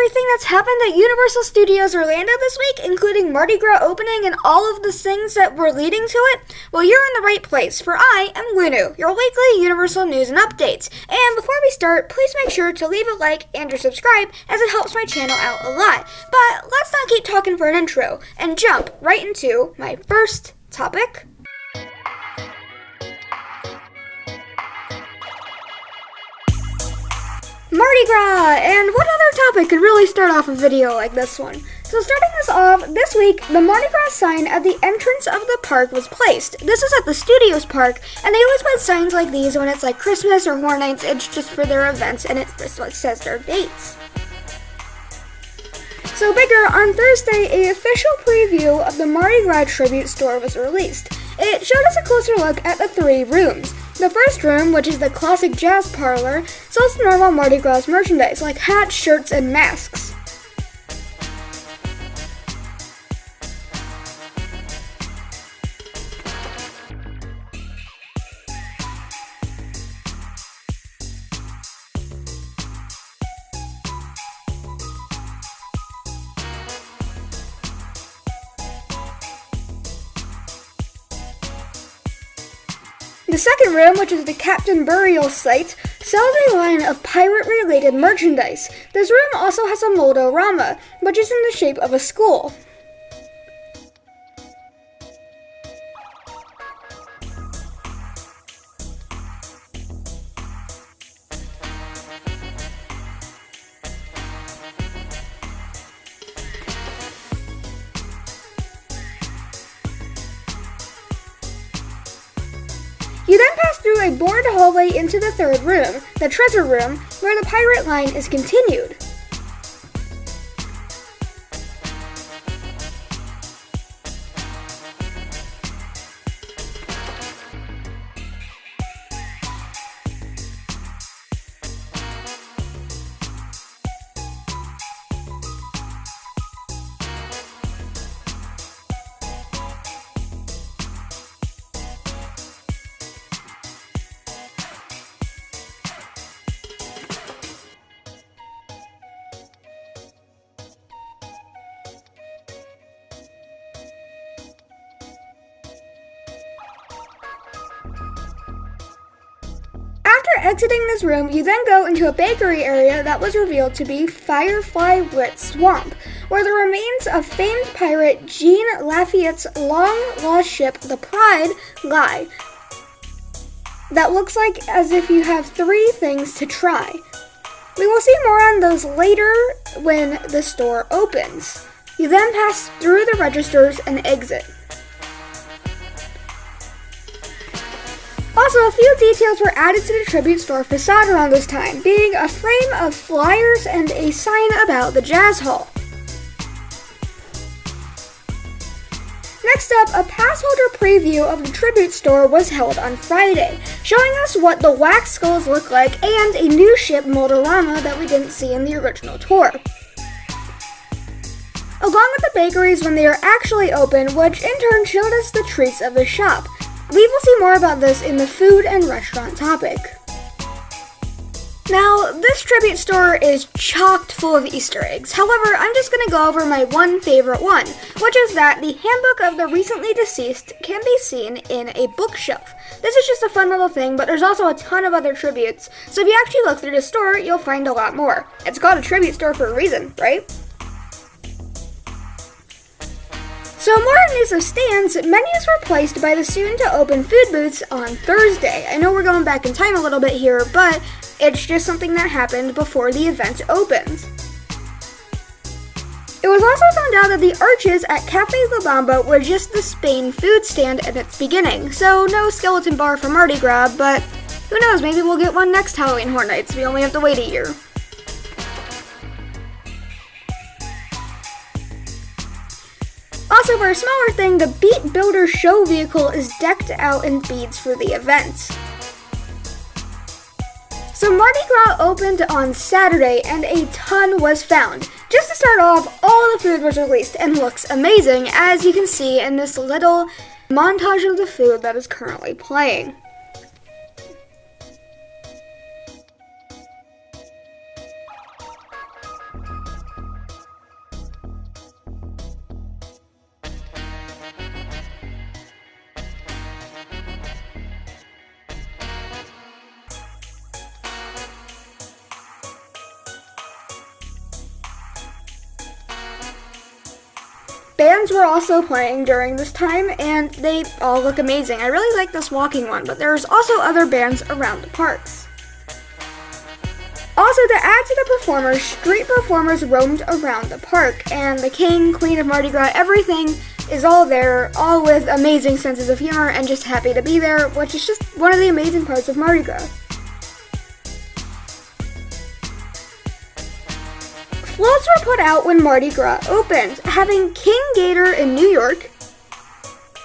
everything that's happened at Universal Studios Orlando this week, including Mardi Gras opening and all of the things that were leading to it? Well, you're in the right place, for I am Lunu, your weekly Universal news and updates. And before we start, please make sure to leave a like and or subscribe, as it helps my channel out a lot. But let's not keep talking for an intro, and jump right into my first topic. Mardi Gras! And what other topic could really start off a video like this one? So starting this off, this week, the Mardi Gras sign at the entrance of the park was placed. This is at the Studios Park, and they always put signs like these when it's like Christmas or Horror Nights. It's just for their events, and it just says their dates. So bigger, on Thursday, an official preview of the Mardi Gras tribute store was released. It showed us a closer look at the 3 rooms. The first room, which is the classic jazz parlor, sells normal Mardi Gras merchandise like hats, shirts, and masks. The second room, which is the Captain Burial site, sells a line of pirate-related merchandise. This room also has a moldorama, which is in the shape of a skull. You then pass through a bored hallway into the third room, the treasure room, where the pirate line is continued. After exiting this room, you then go into a bakery area that was revealed to be Firefly Wit Swamp, where the remains of famed pirate Jean Lafayette's long-lost ship, the Pride, lie. That looks like as if you have 3 things to try. We will see more on those later when the store opens. You then pass through the registers and exit. Also, a few details were added to the tribute store facade around this time, being a frame of flyers and a sign about the Jazz Hall. Next up, a pass holder preview of the tribute store was held on Friday, showing us what the wax skulls look like and a new ship moldorama that we didn't see in the original tour. Along with the bakeries when they are actually open, which in turn showed us the treats of the shop. We will see more about this in the food and restaurant topic. Now, this tribute store is chock full of Easter eggs. However, I'm just going to go over my one favorite one, which is that the handbook of the recently deceased can be seen in a bookshelf. This is just a fun little thing, but there's also a ton of other tributes, so if you actually look through the store, you'll find a lot more. It's called a tribute store for a reason, right? So more news of stands, menus were placed by the soon-to-open food booths on Thursday. I know we're going back in time a little bit here, but it's just something that happened before the event opened. It was also found out that the arches at Cafe La Bamba were just the Spain food stand at its beginning, so no skeleton bar for Mardi Gras, but who knows, maybe we'll get one next Halloween Horror Nights. We only have to wait a year. Also, for a smaller thing, the Beat Builder show vehicle is decked out in beads for the event. So Mardi Gras opened on Saturday and a ton was found. Just to start off, all the food was released and looks amazing, as you can see in this little montage of the food that is currently playing. bands were also playing during this time, and they all look amazing. I really like this walking one, but there's also other bands around the parks. Also, to add to the performers, street performers roamed around the park, and the king, queen of Mardi Gras, everything is all there, all with amazing senses of humor and just happy to be there, which is just one of the amazing parts of Mardi Gras. Floats were put out when Mardi Gras opened, having King Gator in New York,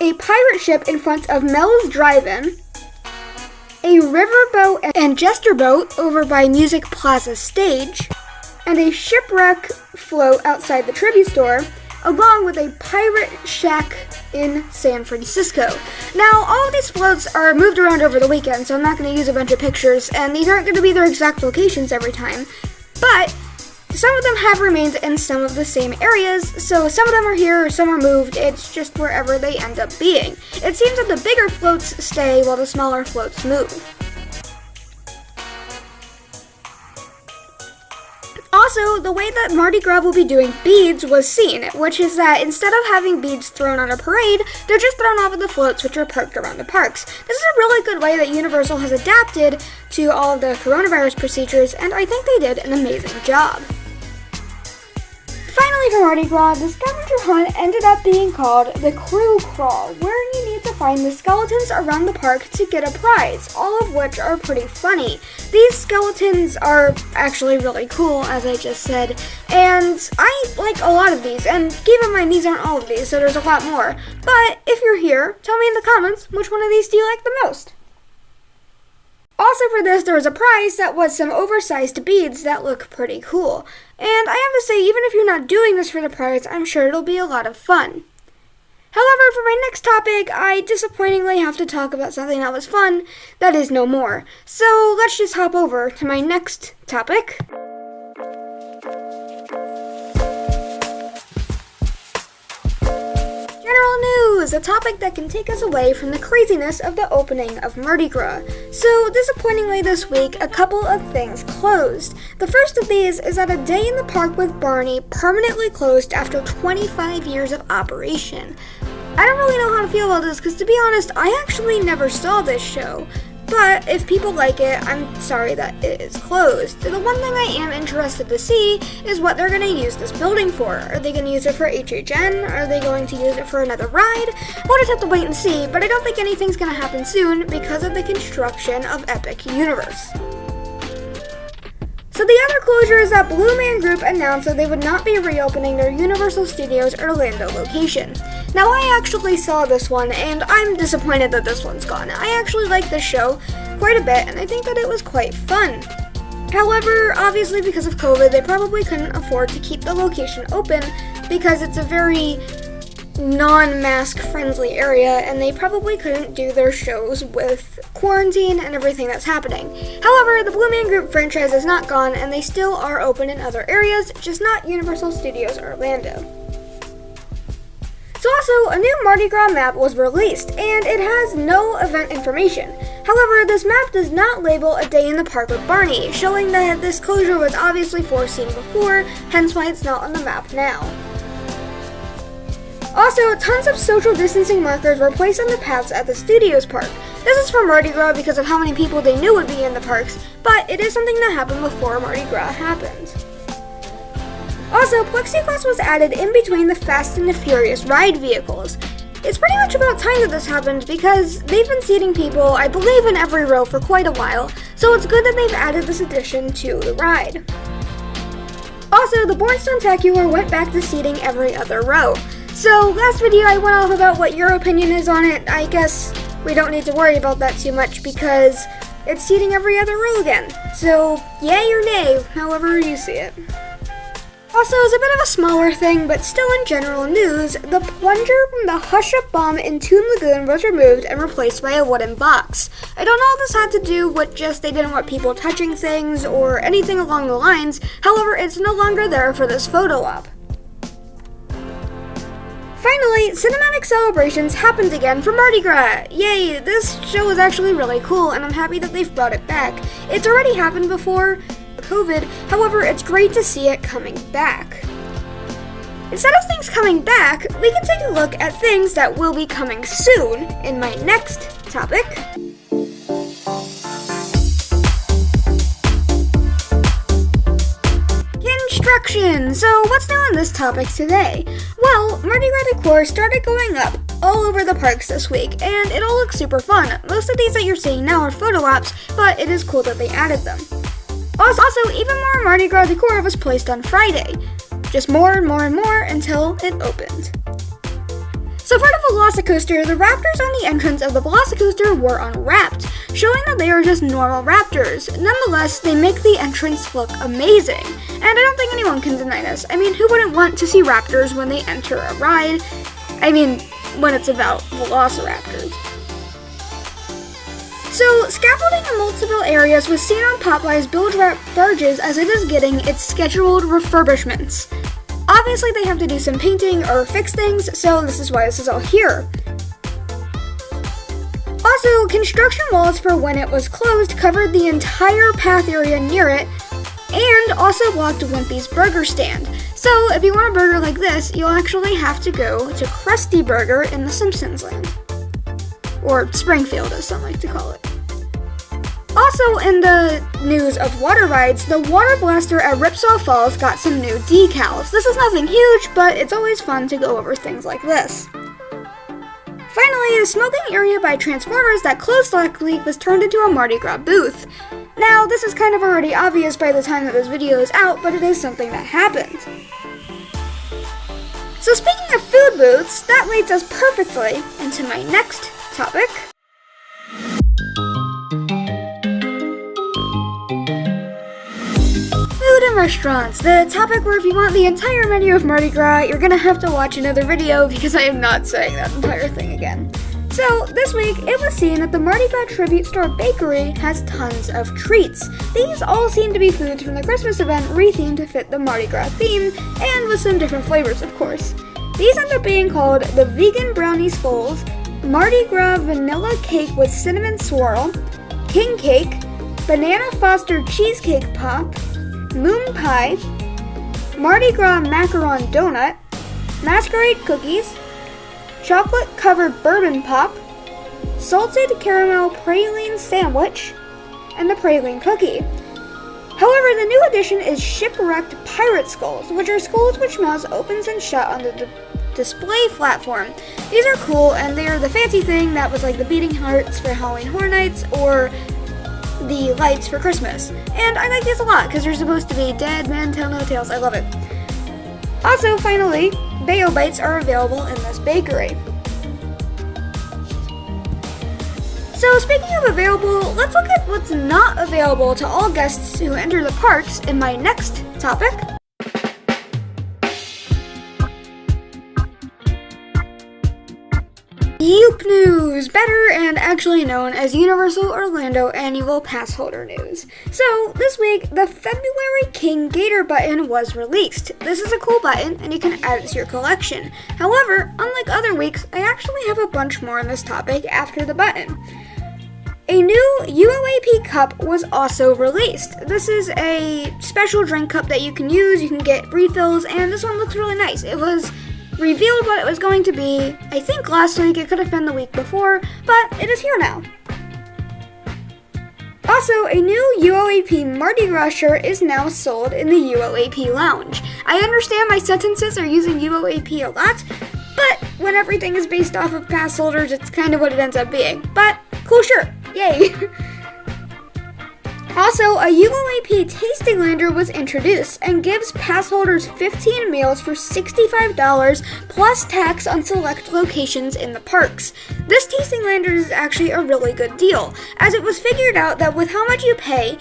a pirate ship in front of Mel's Drive-In, a riverboat and jester boat over by Music Plaza stage, and a shipwreck float outside the tribute store, along with a pirate shack in San Francisco. Now, all of these floats are moved around over the weekend, so I'm not going to use a bunch of pictures, and these aren't going to be their exact locations every time, but some of them have remained in some of the same areas, so some of them are here, some are moved, it's just wherever they end up being. It seems that the bigger floats stay while the smaller floats move. Also, the way that Mardi Gras will be doing beads was seen, which is that instead of having beads thrown on a parade, they're just thrown off of the floats which are parked around the parks. This is a really good way that Universal has adapted to all of the coronavirus procedures, and I think they did an amazing job. Finally, for Mardi Gras, the scavenger hunt ended up being called the Crew Crawl, where you need to find the skeletons around the park to get a prize, all of which are pretty funny. These skeletons are actually really cool, as I just said, and I like a lot of these, and keep in mind these aren't all of these, so there's a lot more. But if you're here, tell me in the comments which one of these do you like the most. Also for this, there was a prize that was some oversized beads that look pretty cool. And I have to say, even if you're not doing this for the prize, I'm sure it'll be a lot of fun. However, for my next topic, I disappointingly have to talk about something that was fun that is no more. So let's just hop over to my next topic. General news, a topic that can take us away from the craziness of the opening of Mardi Gras. So, disappointingly this week, a couple of things closed. The first of these is that A Day in the Park with Barney permanently closed after 25 years of operation. I don't really know how to feel about this because, to be honest, I actually never saw this show. But if people like it, I'm sorry that it is closed. The one thing I am interested to see is what they're going to use this building for. Are they going to use it for HHN? Are they going to use it for another ride? We'll just have to wait and see, but I don't think anything's going to happen soon because of the construction of Epic Universe. So the other closure is that Blue Man Group announced that they would not be reopening their Universal Studios Orlando location. Now I actually saw this one, and I'm disappointed that this one's gone. I actually like this show quite a bit, and I think that it was quite fun. However, obviously because of COVID, they probably couldn't afford to keep the location open because it's a very non-mask friendly area, and they probably couldn't do their shows with quarantine and everything that's happening. However, the Blue Man Group franchise is not gone, and they still are open in other areas, just not Universal Studios Orlando. So also, a new Mardi Gras map was released, and it has no event information. However, this map does not label A Day in the Park with Barney, showing that this closure was obviously foreseen before, hence why it's not on the map now. Also, tons of social distancing markers were placed on the paths at the Studios Park. This is for Mardi Gras because of how many people they knew would be in the parks, but it is something that happened before Mardi Gras happened. Also, plexiglass was added in between the Fast and the Furious ride vehicles. It's pretty much about time that this happened because they've been seating people, I believe, in every row for quite a while, so it's good that they've added this addition to the ride. Also, the Born Stuntacular went back to seating every other row. So, last video I went off about what your opinion is on it. I guess we don't need to worry about that too much because it's seating every other row again. So, yay or nay, however you see it. Also, as a bit of a smaller thing, but still in general news, the plunger from the Hush Up Bomb in Toon Lagoon was removed and replaced by a wooden box. I don't know if this had to do with just they didn't want people touching things or anything along the lines, however, it's no longer there for this photo op. Finally, cinematic celebrations happened again for Mardi Gras! Yay, this show is actually really cool, and I'm happy that they've brought it back. It's already happened before COVID, however, it's great to see it coming back. Instead of things coming back, we can take a look at things that will be coming soon in my next topic. Construction! So what's new on this topic today? Well, Mardi Gras decor started going up all over the parks this week, and it all looks super fun. Most of these that you're seeing now are photo ops, but it is cool that they added them. Also, even more Mardi Gras decor was placed on Friday. Just more and more and more until it opened. So for the Velocicoaster, the raptors on the entrance of the Velocicoaster were unwrapped, showing that they are just normal raptors. Nonetheless, they make the entrance look amazing, and I don't think anyone can deny this. I mean, who wouldn't want to see raptors when they enter a ride? I mean, when it's about velociraptors. So, scaffolding in multiple areas was seen on Popeye's bilge barges as it is getting its scheduled refurbishments. Obviously, they have to do some painting or fix things, so this is why this is all here. Also, construction walls for when it was closed covered the entire path area near it, and also blocked Wimpy's burger stand. So, if you want a burger like this, you'll actually have to go to Krusty Burger in the Simpsons land. Or Springfield, as some like to call it. Also in the news of water rides, the Water Blaster at Ripsaw Falls got some new decals. This is nothing huge, but it's always fun to go over things like this. Finally, the smoking area by Transformers that closed last week was turned into a Mardi Gras booth. Now, this is kind of already obvious by the time that this video is out, but it is something that happened. So speaking of food booths, that leads us perfectly into my next topic. Food and restaurants, the topic where if you want the entire menu of Mardi Gras, you're gonna have to watch another video because I am not saying that entire thing again. So, this week, it was seen that the Mardi Gras Tribute Store Bakery has tons of treats. These all seem to be foods from the Christmas event rethemed to fit the Mardi Gras theme, and with some different flavors, of course. These end up being called the Vegan Brownie Skulls, Mardi Gras Vanilla Cake with Cinnamon Swirl, King Cake, Banana Foster Cheesecake Pop, Moon Pie, Mardi Gras Macaron Donut, Masquerade Cookies, Chocolate Covered Bourbon Pop, Salted Caramel Praline Sandwich, and the Praline Cookie. However, the new addition is Shipwrecked Pirate Skulls, which are skulls which mouths opens and shut on the display platform. These are cool, and they are the fancy thing that was like the beating hearts for Halloween Horror Nights or the lights for Christmas. And I like these a lot because they're supposed to be dead men tell no tales. I love it. Also, finally, Bayo Bites are available in this bakery. So speaking of available, let's look at what's not available to all guests who enter the parks in my next topic. Yoop News, better and actually known as Universal Orlando Annual Pass Holder News. So, this week, the February King Gator button was released. This is a cool button, and you can add it to your collection. However, unlike other weeks, I actually have a bunch more on this topic after the button. A new UOAP cup was also released. This is a special drink cup that you can use, you can get refills, and this one looks really nice. It was revealed what it was going to be, I think last week, it could have been the week before, but it is here now. Also, a new UOAP Mardi Gras shirt is now sold in the UOAP Lounge. I understand my sentences are using UOAP a lot, but when everything is based off of pass holders, it's kind of what it ends up being. But, cool shirt, yay! Also, a UOAP Tasting Lander was introduced and gives pass holders 15 meals for $65 plus tax on select locations in the parks. This Tasting Lander is actually a really good deal, as it was figured out that with how much you pay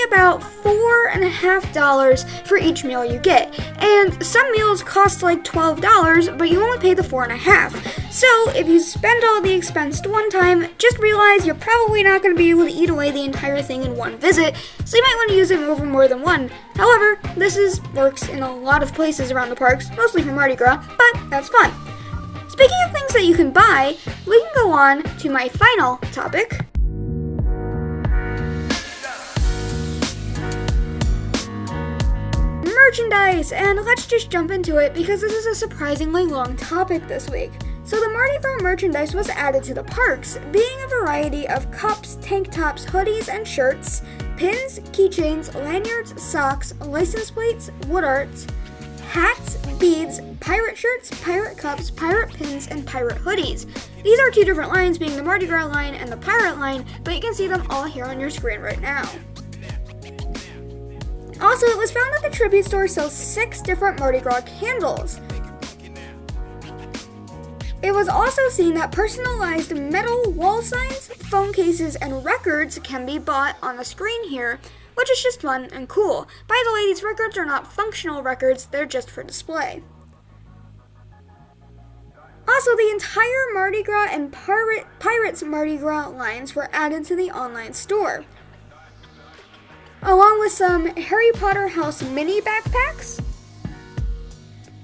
about $4.50 for each meal you get. And some meals cost like $12, but you only pay the $4.50. So, if you spend all the expense one time, just realize you're probably not going to be able to eat away the entire thing in one visit, so you might want to use it over more than one. However, this works in a lot of places around the parks, mostly for Mardi Gras, but that's fun. Speaking of things that you can buy, we can go on to my final topic. merchandise, and let's just jump into it because this is a surprisingly long topic this week. So the Mardi Gras merchandise was added to the parks, being a variety of cups, tank tops, hoodies, and shirts, pins, keychains, lanyards, socks, license plates, wood arts, hats, beads, pirate shirts, pirate cups, pirate pins, and pirate hoodies. These are two different lines, being the Mardi Gras line and the pirate line, but you can see them all here on your screen right now. Also, it was found that the tribute store sells 6 different Mardi Gras candles. It was also seen that personalized metal wall signs, phone cases, and records can be bought on the screen here, which is just fun and cool. By the way, these records are not functional records, they're just for display. Also, the entire Mardi Gras and Pirates Mardi Gras lines were added to the online store, along with some Harry Potter House mini backpacks,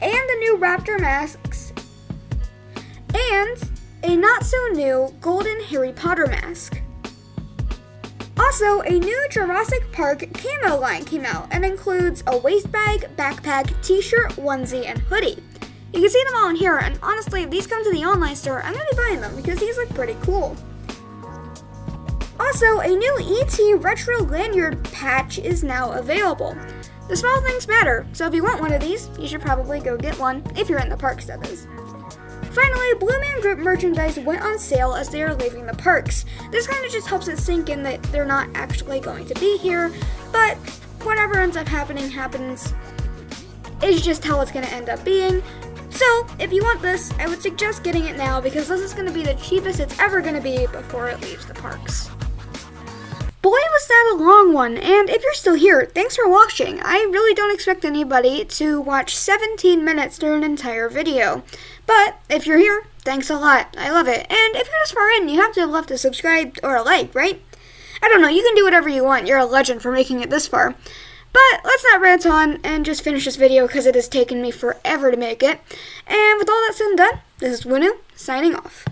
and the new Raptor masks, and a not-so-new golden Harry Potter mask. Also, a new Jurassic Park camo line came out and includes a waist bag, backpack, t-shirt, onesie, and hoodie. You can see them all in here, and honestly, if these come to the online store, I'm going to be buying them because these look pretty cool. Also, a new ET retro lanyard patch is now available. The small things matter, so if you want one of these, you should probably go get one, if you're in the parks, that is. Finally, Blue Man Group merchandise went on sale as they are leaving the parks. This kind of just helps it sink in that they're not actually going to be here, but whatever ends up happening happens. It's just how it's going to end up being. So, if you want this, I would suggest getting it now because this is going to be the cheapest it's ever going to be before it leaves the parks. Boy, was that a long one, and if you're still here, thanks for watching. I really don't expect anybody to watch 17 minutes through an entire video. But if you're here, thanks a lot. I love it. And if you're this far in, you have to have left a subscribe or a like, right? I don't know, you can do whatever you want. You're a legend for making it this far. But let's not rant on and just finish this video because it has taken me forever to make it. And with all that said and done, this is Wunu, signing off.